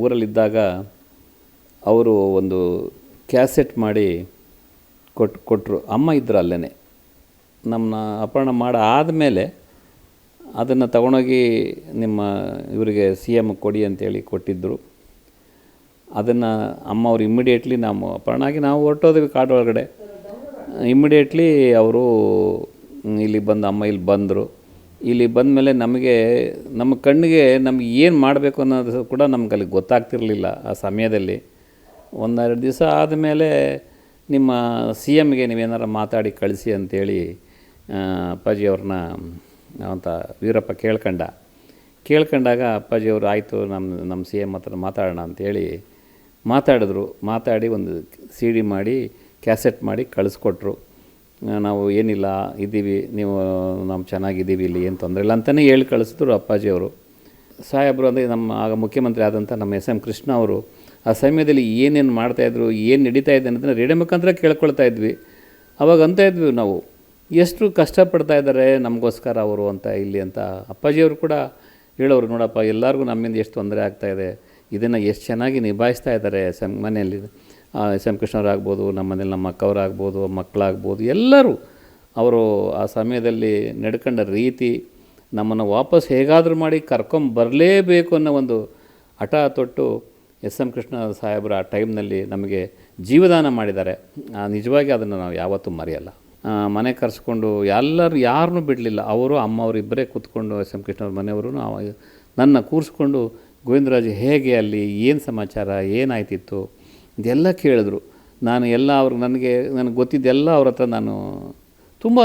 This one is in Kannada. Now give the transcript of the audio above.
ಊರಲ್ಲಿದ್ದಾಗ ಅವರು ಒಂದು ಕ್ಯಾಸೆಟ್ ಮಾಡಿ ಕೊಟ್ಟರು. ಅಮ್ಮ ಇದ್ದರು ಅಲ್ಲೇ. ನಮ್ಮನ್ನ ಅಪಹರಣ ಆದಮೇಲೆ ಅದನ್ನು ತಗೊಂಡೋಗಿ ನಿಮ್ಮ ಇವರಿಗೆ CM ಕೊಡಿ ಅಂತೇಳಿ ಕೊಟ್ಟಿದ್ದರು. ಅದನ್ನು ಅಮ್ಮ ಅವರು ಇಮ್ಮಿಡಿಯೇಟ್ಲಿ ನಾವು ಅಪಹರಣ ಆಗಿ ನಾವು ಹೊರಟೋದ್ವಿ ಕಾಡು ಒಳಗಡೆ. ಇಮ್ಮಿಡಿಯೇಟ್ಲಿ ಅವರು ಇಲ್ಲಿಗೆ ಬಂದು ಅಮ್ಮ ಇಲ್ಲಿ ಬಂದರು. ಇಲ್ಲಿ ಬಂದಮೇಲೆ ನಮ್ಮ ಕಣ್ಣಿಗೆ ನಮ್ಗೆ ಏನು ಮಾಡಬೇಕು ಅನ್ನೋದು ಕೂಡ ನಮ್ಗೆ ಅಲ್ಲಿ ಗೊತ್ತಾಗ್ತಿರಲಿಲ್ಲ ಆ ಸಮಯದಲ್ಲಿ. ಒಂದೆರಡು ದಿವಸ ಆದಮೇಲೆ ನಿಮ್ಮ CMಗೆ ನೀವೇನಾರು ಮಾತಾಡಿ ಕಳಿಸಿ ಅಂಥೇಳಿ ಅಪ್ಪಾಜಿಯವ್ರನ್ನ ಅಂತ ವೀರಪ್ಪ ಕೇಳ್ಕೊಂಡಾಗ ಅಪ್ಪಾಜಿಯವರು ಆಯಿತು ನಮ್ಮ CM ಹತ್ರ ಮಾತಾಡೋಣ ಅಂಥೇಳಿ ಮಾತಾಡಿ ಒಂದು CD ಮಾಡಿ ಕ್ಯಾಸೆಟ್ ಮಾಡಿ ಕಳಿಸ್ಕೊಟ್ರು. ನಾವು ಏನಿಲ್ಲ ಇದ್ದೀವಿ, ನಾವು ಚೆನ್ನಾಗಿದ್ದೀವಿ, ಇಲ್ಲಿ ಏನು ತೊಂದರೆ ಇಲ್ಲ ಅಂತಲೇ ಹೇಳಿ ಕಳಿಸಿದ್ರು ಅಪ್ಪಾಜಿಯವರು. ಸಾಹೇಬರು ಅಂದರೆ ನಮ್ಮ ಆಗ ಮುಖ್ಯಮಂತ್ರಿ ಆದಂಥ ನಮ್ಮ SM ಕೃಷ್ಣ ಅವರು ಆ ಸಮಯದಲ್ಲಿ ಏನೇನು ಮಾಡ್ತಾಯಿದ್ರು, ಏನು ನಡೀತಾ ಇದೆ ಅನ್ನೋದನ್ನು ರೇಡಿಯೋ ಮುಖಾಂತರ ಕೇಳ್ಕೊಳ್ತಾ ಇದ್ವಿ. ಅವಾಗ ಅಂತ ಇದ್ವಿ ನಾವು, ಎಷ್ಟು ಕಷ್ಟಪಡ್ತಾ ಇದ್ದಾರೆ ನಮಗೋಸ್ಕರ ಅವರು ಅಂತ ಇಲ್ಲಿ ಅಂತ. ಅಪ್ಪಾಜಿಯವರು ಕೂಡ ಹೇಳೋರು, ನೋಡಪ್ಪ ಎಲ್ಲರಿಗೂ ನಮ್ಮಿಂದ ಎಷ್ಟು ತೊಂದರೆ ಆಗ್ತಾಯಿದೆ, ಇದನ್ನು ಎಷ್ಟು ಚೆನ್ನಾಗಿ ನಿಭಾಯಿಸ್ತಾ ಇದ್ದಾರೆ ಮನೆಯಲ್ಲಿ. SM ಕೃಷ್ಣವ್ರಾಗ್ಬೋದು, ನಮ್ಮ ಮನೇಲಿ ನಮ್ಮ ಅಕ್ಕವರಾಗ್ಬೋದು, ಮಕ್ಕಳಾಗ್ಬೋದು, ಎಲ್ಲರೂ ಅವರು ಆ ಸಮಯದಲ್ಲಿ ನಡ್ಕೊಂಡ ರೀತಿ, ನಮ್ಮನ್ನು ವಾಪಸ್ ಹೇಗಾದರೂ ಮಾಡಿ ಕರ್ಕೊಂಬರಲೇಬೇಕು ಅನ್ನೋ ಒಂದು ಹಠ ತೊಟ್ಟು SM ಕೃಷ್ಣ ಸಾಹೇಬರು ಆ ಟೈಮ್ನಲ್ಲಿ ನಮಗೆ ಜೀವದಾನ ಮಾಡಿದ್ದಾರೆ. ನಿಜವಾಗಿ ಅದನ್ನು ನಾವು ಯಾವತ್ತೂ ಮರೆಯಲ್ಲ. ಮನೆ ಕರೆಸ್ಕೊಂಡು ಯಾರನ್ನೂ ಬಿಡಲಿಲ್ಲ. ಅವರು ಅಮ್ಮವರು ಇಬ್ಬರೇ ಕೂತ್ಕೊಂಡು SM ಕೃಷ್ಣವ್ರ ಮನೆಯವರು ನನ್ನ ಕೂರಿಸ್ಕೊಂಡು, ಗೋವಿಂದರಾಜ್ ಹೇಗೆ ಅಲ್ಲಿ, ಏನು ಸಮಾಚಾರ, ಏನಾಯ್ತಿತ್ತು ಇದೆಲ್ಲ ಕೇಳಿದ್ರು. ನಾನು ಎಲ್ಲ ನನಗೆ ಗೊತ್ತಿದ್ದೆಲ್ಲ ಅವ್ರ ಹತ್ರ ನಾನು ತುಂಬ